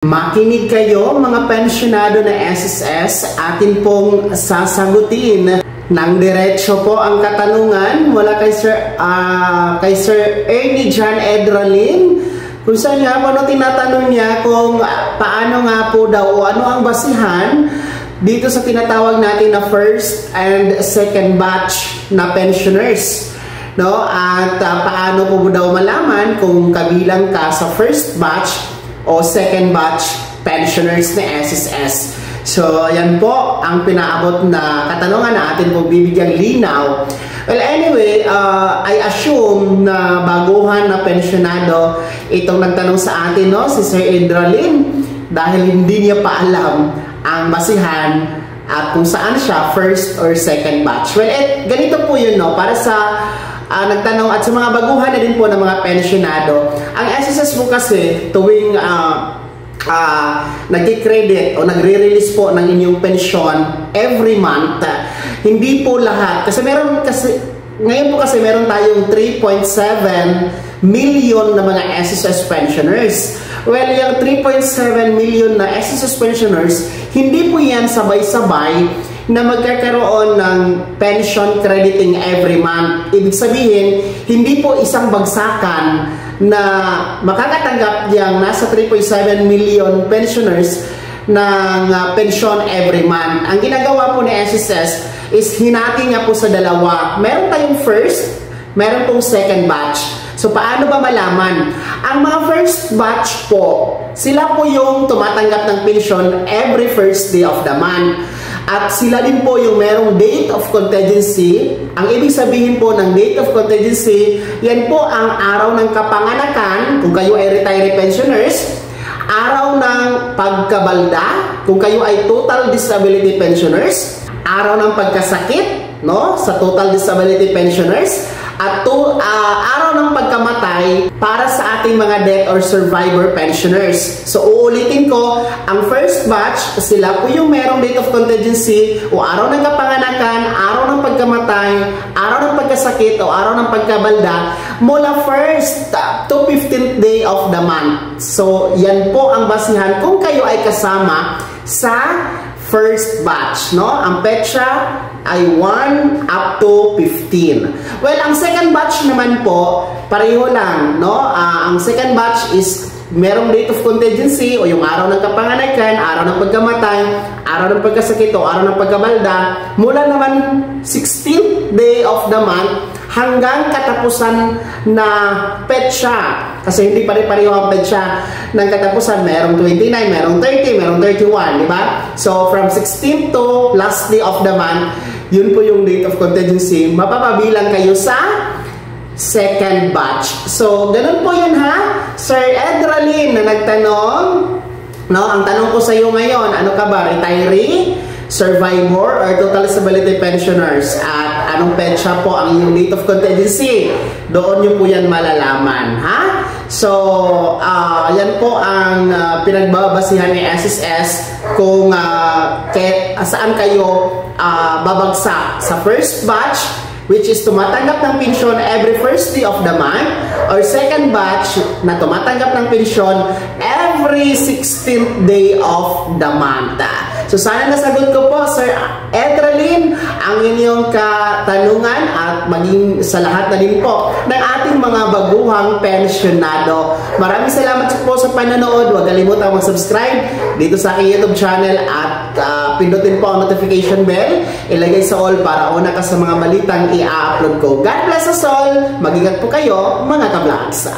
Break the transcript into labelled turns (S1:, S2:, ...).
S1: Makinig kayo mga pensyonado na SSS, atin pong sasagutin ng diretso po ang katanungan mula kay Sir Ernie John Edralin, kung saan nga po tinatanong niya kung paano nga po daw o ano ang basihan dito sa tinatawag natin na first and second batch na pensioners. No? At paano po daw malaman kung kabilang ka sa first batch o second batch pensioners na SSS. So, yan po ang pinaabot na katanungan na atin po bibigyang linaw. Well, anyway, I assume na baguhan na pensionado itong nagtanong sa atin, no? Si Sir Edralin, dahil hindi niya pa alam ang basihan at kung saan siya first or second batch. Well, ganito po yun, no? Para sa nagtanong at sa mga baguhan na din po ng mga pensionado. Ang SSS po kasi tuwing nagki-credit o nagre-release po ng inyong pensyon every month, hindi po lahat. Ngayon po kasi meron tayong 3.7 million na mga SSS pensioners. Well, yung 3.7 million na SSS pensioners, hindi po yan sabay-sabay na magkakaroon ng pension crediting every month. Ibig sabihin, hindi po isang bagsakan na makakatanggap yung nasa 3.7 million pensioners ng pension every month. Ang ginagawa po ni SSS is hinati niya po sa dalawa. Meron tayong first, meron pong second batch. So, paano ba malaman? Ang mga first batch po, sila po yung tumatanggap ng pension every first day of the month. At sila din po yung merong date of contingency. Ang ibig sabihin po ng date of contingency, yan po ang araw ng kapanganakan, kung kayo ay retiree pensioners, araw ng pagkabalda, kung kayo ay total disability pensioners, araw ng pagkasakit, no, sa total disability pensioners, at araw ng pagkamatay para sa ating mga death or survivor pensioners. So, uulitin ko, ang first batch, sila po yung merong date of contingency o araw ng kapanganakan, araw ng pagkamatay, araw ng pagkasakit o araw ng pagkabalda mula first to 15th day of the month. So, yan po ang basihan kung kayo ay kasama sa first batch, no? Ang petsa ay 1 up to 15. Well, ang second batch naman po, pareho lang, no? Ang second batch is merong date of contingency o yung araw ng kapanganakan, araw ng pagkamatay, araw ng pagkasakit o araw ng pagkabalda, mula naman 16th day of the month hanggang katapusan na petsa. Kasi hindi pare-pareho ang petsa ng katapusan. Merong 29, merong 30, merong 31, di ba? So, from 16th to last day of the month, yun po yung date of contingency. Mapapabilang kayo sa second batch. So, ganun po yun ha. Sir Edralin na nagtanong, no? Ang tanong ko sa iyo ngayon, ano ka ba? Retiree, survivor, or total disability pensioners? At anong petsa po ang inyong date of contingency? Doon nyo po yan malalaman, ha? So, yan po ang pinagbabasihan ni SSS kung saan kayo babagsak. Sa first batch, which is tumatanggap ng pensyon every first day of the month, or second batch na tumatanggap ng pensyon every 16th day of the month. So, sana nasagot ko po, Sir Edralin, ang inyong katanungan at maging sa lahat na din po ng ating mga baguhang pensyonado. Maraming salamat po sa panonood. Huwag kalimutang mag-subscribe dito sa aking YouTube channel at pindutin po ang notification bell. Ilagay sa all para una ka sa mga balitang i-upload ko. God bless us all. Mag-ingat po kayo, mga ka-vlogs.